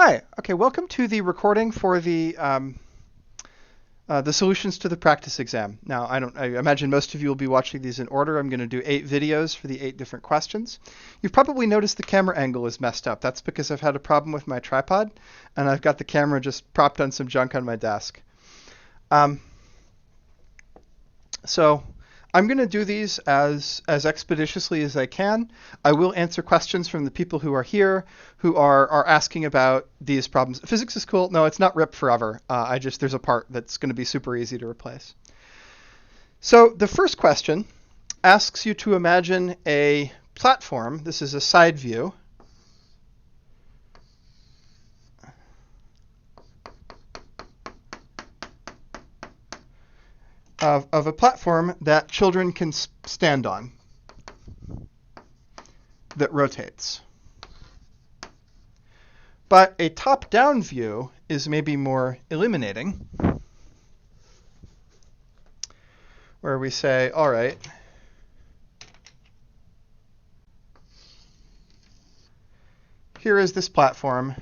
Hi. Okay, welcome to the recording for the solutions to the practice exam. Now, I imagine most of you will be watching these in order. I'm going to do 8 videos for the 8 different questions. You've probably noticed the camera angle is messed up. That's because I've had a problem with my tripod, and I've got the camera just propped on some junk on my desk. So I'm going to do these as expeditiously as I can. I will answer questions from the people who are here who are asking about these problems. Physics is cool. No, it's not RIP forever. There's a part that's going to be super easy to replace. So the first question asks you to imagine a platform. This is a side view. Of a platform that children can stand on that rotates. But a top-down view is maybe more illuminating, where we say, all right, here is this platform.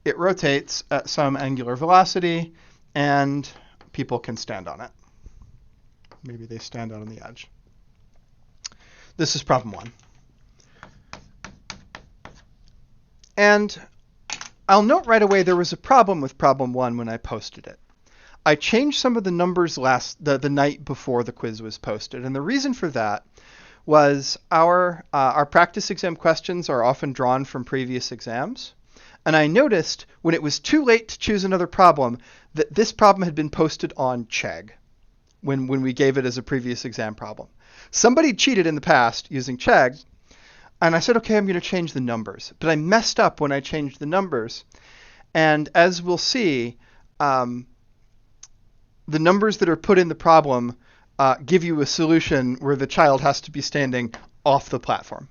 It rotates at some angular velocity, and people can stand on it. Maybe they stand out on the edge. This is problem 1. And I'll note right away there was a problem with problem 1 when I posted it. I changed some of the numbers the night before the quiz was posted, and the reason for that was our practice exam questions are often drawn from previous exams. And I noticed when it was too late to choose another problem that this problem had been posted on Chegg when we gave it as a previous exam problem. Somebody cheated in the past using Chegg, and I said, okay, I'm going to change the numbers. But I messed up when I changed the numbers. And as we'll see, the numbers that are put in the problem give you a solution where the child has to be standing off the platform.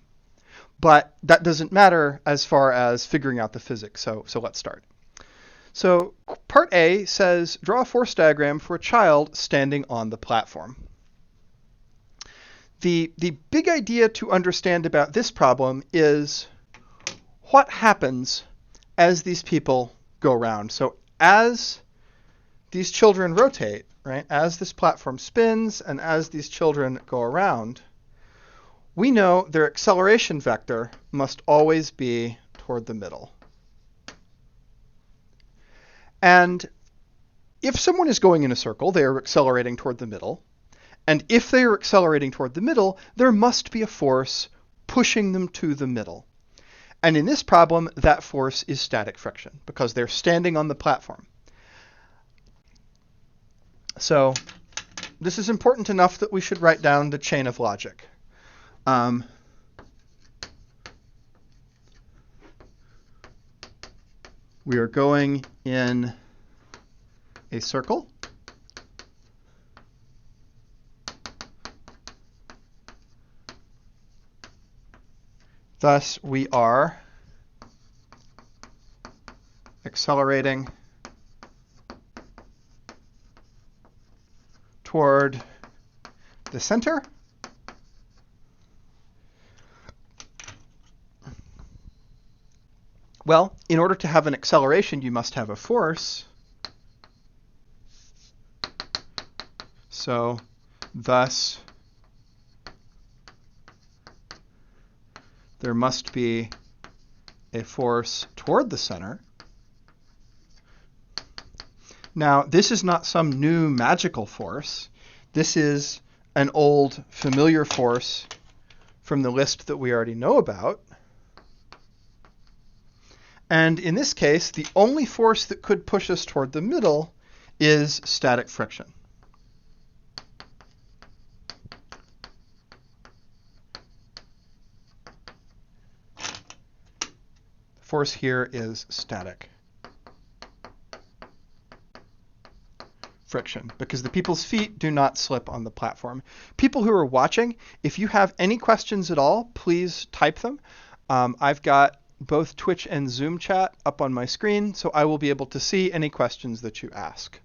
But that doesn't matter as far as figuring out the physics, so let's start. So part A says, draw a force diagram for a child standing on the platform. The big idea to understand about this problem is what happens as these people go around. So as these children rotate, right, as this platform spins and as these children go around, we know their acceleration vector must always be toward the middle. And if someone is going in a circle, they are accelerating toward the middle. And if they are accelerating toward the middle, there must be a force pushing them to the middle. And in this problem, that force is static friction because they're standing on the platform. So this is important enough that we should write down the chain of logic. We are going in a circle. Thus, we are accelerating toward the center. Well, in order to have an acceleration, you must have a force. So, thus, there must be a force toward the center. Now, this is not some new magical force. This is an old familiar force from the list that we already know about. And in this case, the only force that could push us toward the middle is static friction. The force here is static friction because the people's feet do not slip on the platform. People who are watching, if you have any questions at all, please type them. I've got both Twitch and Zoom chat up on my screen, so I will be able to see any questions that you ask.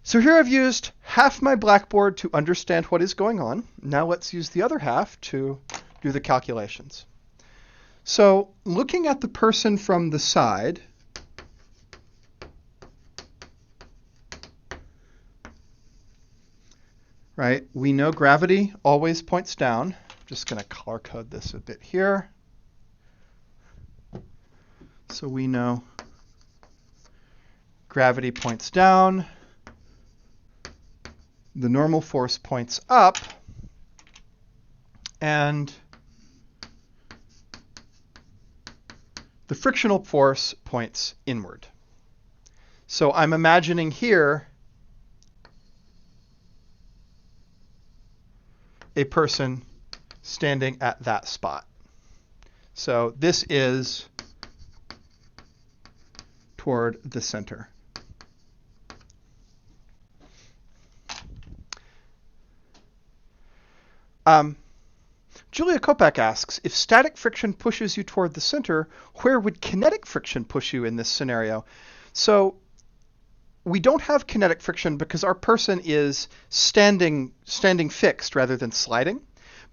So here I've used half my blackboard to understand what is going on. Now let's use the other half to do the calculations. So looking at the person from the side, right, we know gravity always points down. I'm just going to color code this a bit here. So we know gravity points down, the normal force points up, and the frictional force points inward. So I'm imagining here a person standing at that spot. So this is toward the center. Julia Kopak asks, if static friction pushes you toward the center, where would kinetic friction push you in this scenario? So we don't have kinetic friction because our person is standing fixed rather than sliding.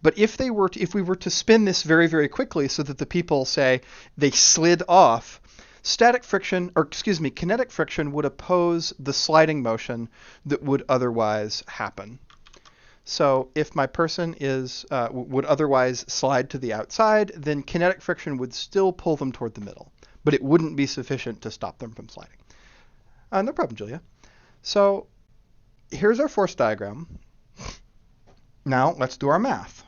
But if we were to spin this very, very quickly so that the people say they slid off, kinetic friction would oppose the sliding motion that would otherwise happen. So if my person would otherwise slide to the outside, then kinetic friction would still pull them toward the middle, but it wouldn't be sufficient to stop them from sliding. No problem, Julia. So here's our force diagram. Now let's do our math.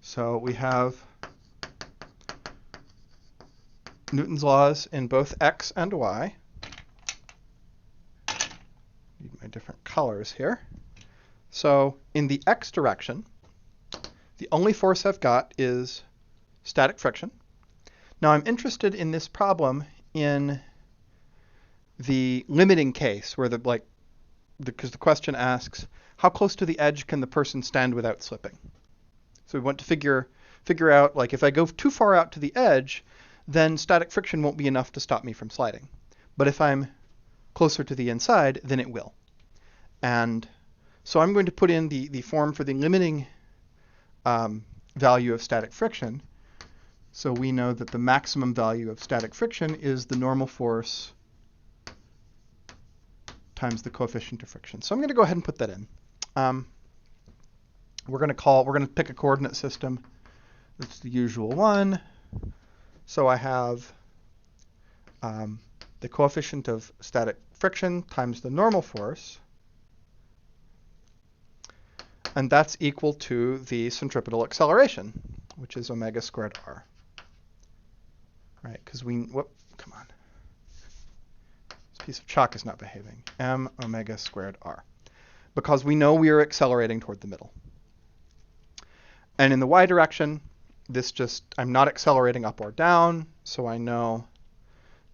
So we have Newton's laws in both x and y. Need my different colors here. So in the x direction, the only force I've got is static friction. Now I'm interested in this problem in the limiting case where because the question asks, how close to the edge can the person stand without slipping? So we want to figure out, like, if I go too far out to the edge, then static friction won't be enough to stop me from sliding. But if I'm closer to the inside, then it will. And so I'm going to put in the form for the limiting value of static friction. So we know that the maximum value of static friction is the normal force times the coefficient of friction. So I'm going to go ahead and put that in. We're going to pick a coordinate system. It's the usual one. So I have the coefficient of static friction times the normal force, and that's equal to the centripetal acceleration, which is omega squared r. Right? Because come on. This piece of chalk is not behaving. M omega squared r. Because we know we are accelerating toward the middle. And in the y direction, I'm not accelerating up or down, so I know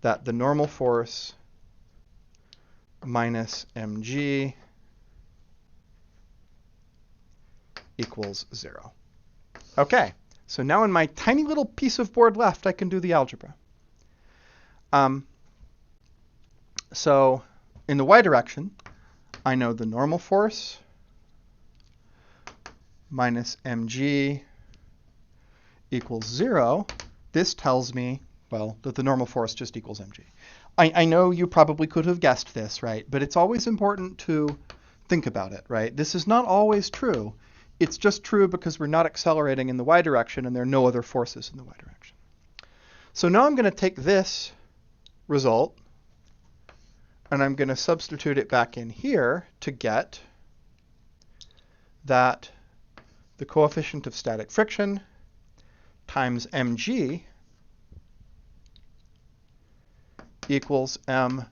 that the normal force minus mg equals 0. Okay, so now in my tiny little piece of board left, I can do the algebra. So in the y direction, I know the normal force minus mg equals 0. This tells me, well, that the normal force just equals mg. I know you probably could have guessed this, right? But it's always important to think about it, right? This is not always true. It's just true because we're not accelerating in the y direction and there are no other forces in the y direction. So now I'm going to take this result and I'm going to substitute it back in here to get that the coefficient of static friction times mg equals m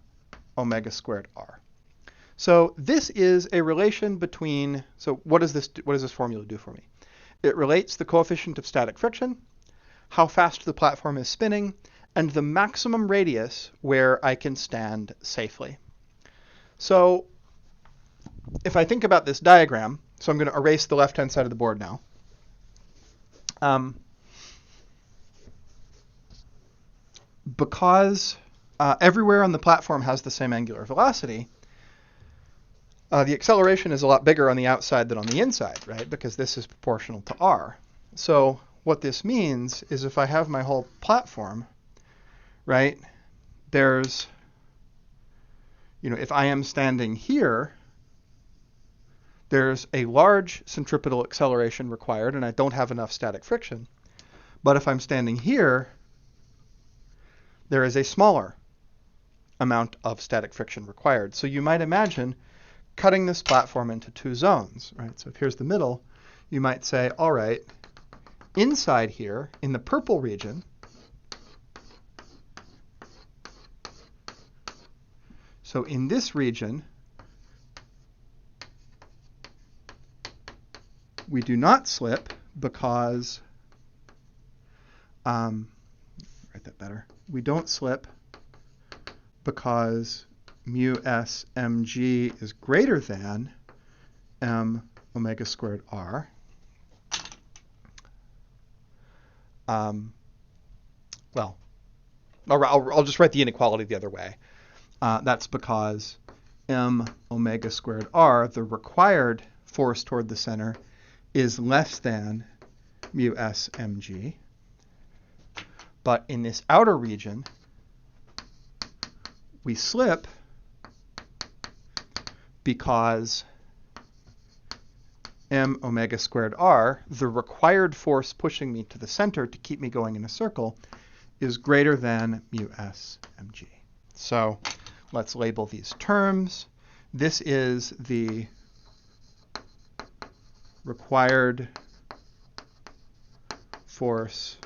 omega squared r. So this is a relation between, so what does this formula do for me? It relates the coefficient of static friction, how fast the platform is spinning, and the maximum radius where I can stand safely. So if I think about this diagram, so I'm going to erase the left-hand side of the board now. Because everywhere on the platform has the same angular velocity, The acceleration is a lot bigger on the outside than on the inside, right? Because this is proportional to r. So what this means is if I have my whole platform, right, there's, if I am standing here, there's a large centripetal acceleration required, and I don't have enough static friction. But if I'm standing here, there is a smaller amount of static friction required. So you might imagine cutting this platform into two zones, right? So if here's the middle, you might say, all right, inside here, in the purple region, so in this region, we do not slip because, write that better. We don't slip because mu s mg is greater than m omega squared r. Well, I'll just write the inequality the other way. That's because m omega squared r, the required force toward the center, is less than mu s mg. But in this outer region, we slip because m omega squared r, the required force pushing me to the center to keep me going in a circle, is greater than mu s mg. So let's label these terms. This is the required force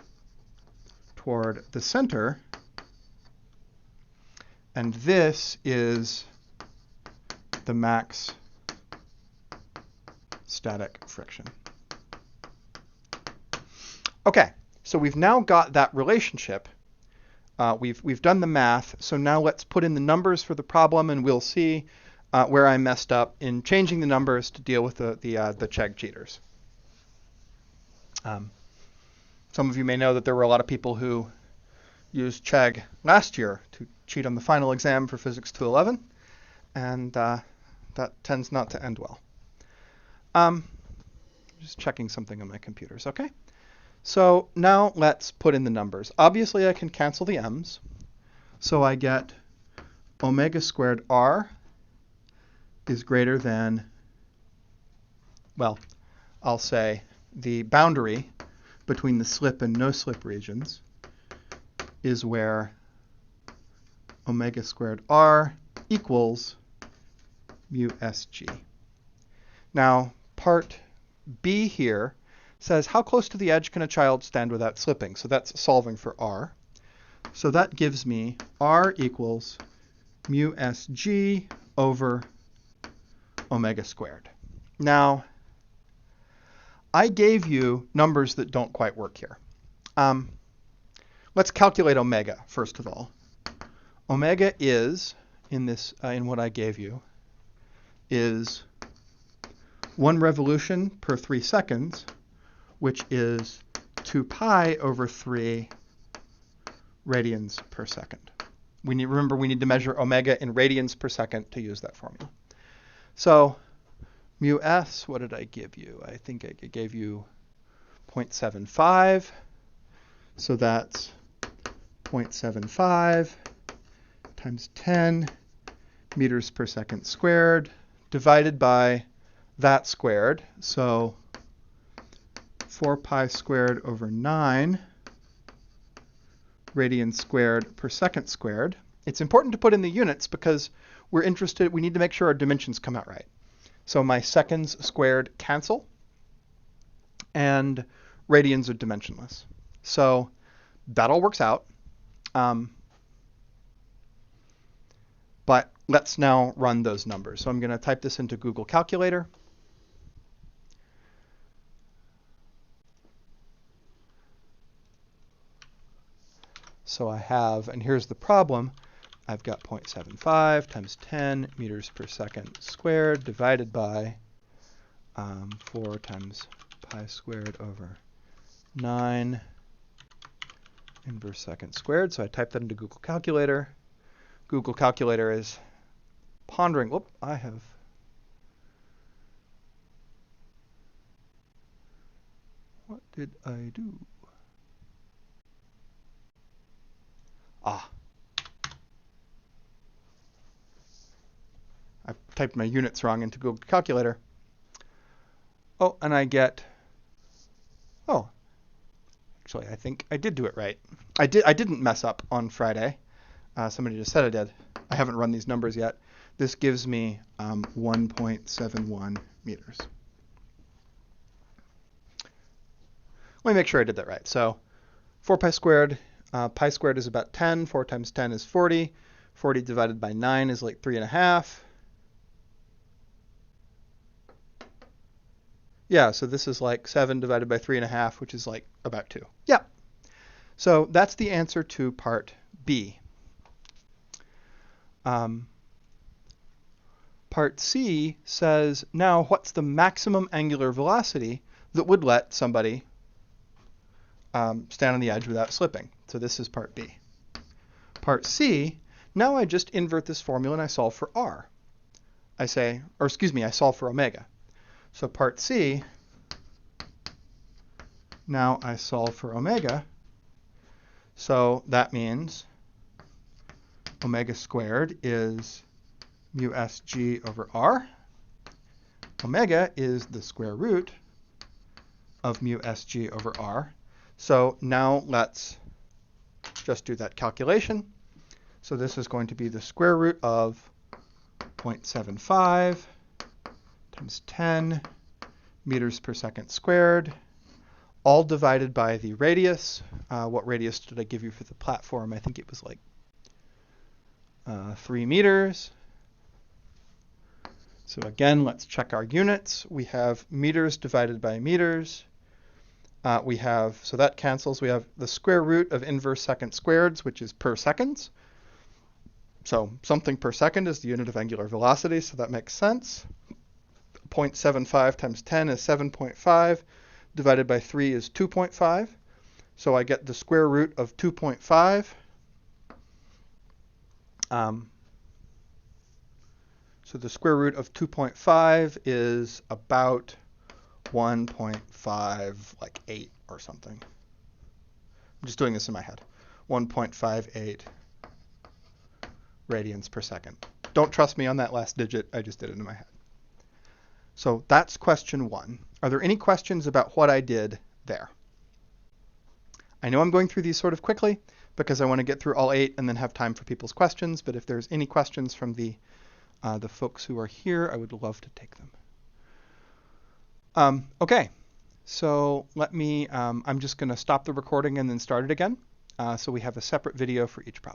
toward the center, and this is the max static friction. Okay, so we've now got that relationship. We've done the math, so now let's put in the numbers for the problem, and we'll see where I messed up in changing the numbers to deal with the Chegg cheaters. Some of you may know that there were a lot of people who used Chegg last year to cheat on the final exam for Physics 211, and that tends not to end well. Just checking something on my computers, okay? So now let's put in the numbers. Obviously, I can cancel the m's, so I get omega squared r is greater than, well, I'll say the boundary between the slip and no slip regions is where omega squared r equals mu sg. Now, part B here says how close to the edge can a child stand without slipping? So that's solving for r. So that gives me r equals mu sg over omega squared. Now, I gave you numbers that don't quite work here. Let's calculate omega, first of all. Omega is, in what I gave you, is 1 revolution per 3 seconds, which is 2 pi over 3 radians per second. Remember, we need to measure omega in radians per second to use that formula. So mu s, what did I give you? I think I gave you 0.75. So that's 0.75 times 10 meters per second squared divided by that squared. So 4 pi squared over 9 radians squared per second squared. It's important to put in the units because we need to make sure our dimensions come out right. So my seconds squared cancel, and radians are dimensionless. So that all works out. But let's now run those numbers. So I'm going to type this into Google Calculator. So I have, and here's the problem, I've got 0.75 times 10 meters per second squared divided by 4 times pi squared over 9 inverse second squared. So I type that into Google Calculator. Google Calculator is pondering, whoop, I have What did I do? Ah. I typed my units wrong into Google Calculator. Oh, and I get, oh, actually, I think I did do it right. I didn't mess up on Friday. Somebody just said I did. I haven't run these numbers yet. This gives me 1.71 meters. Let me make sure I did that right. So 4 pi squared is about 10. 4 times 10 is 40. 40 divided by 9 is like 3.5. Yeah, so this is like 7 divided by 3.5, which is like about 2. Yeah. So that's the answer to part B. Part C says, now what's the maximum angular velocity that would let somebody stand on the edge without slipping? So this is part B. Part C, now I just invert this formula and I solve for R. I solve for omega. So part C, now I solve for omega. So that means omega squared is mu sg over r. Omega is the square root of mu sg over r. So now let's just do that calculation. So this is going to be the square root of 0.75 times 10 meters per second squared, all divided by the radius. What radius did I give you for the platform? I think it was like 3 meters. So again, let's check our units. We have meters divided by meters. So that cancels. We have the square root of inverse second squareds, which is per seconds. So something per second is the unit of angular velocity, so that makes sense. 0.75 times 10 is 7.5. Divided by 3 is 2.5. So I get the square root of 2.5. So the square root of 2.5 is about 1.5, like 8 or something. I'm just doing this in my head. 1.58 radians per second. Don't trust me on that last digit. I just did it in my head. So that's question 1. Are there any questions about what I did there? I know I'm going through these sort of quickly because I want to get through all 8 and then have time for people's questions. But if there's any questions from the folks who are here, I would love to take them. Okay, so let me, I'm just going to stop the recording and then start it again. So we have a separate video for each problem.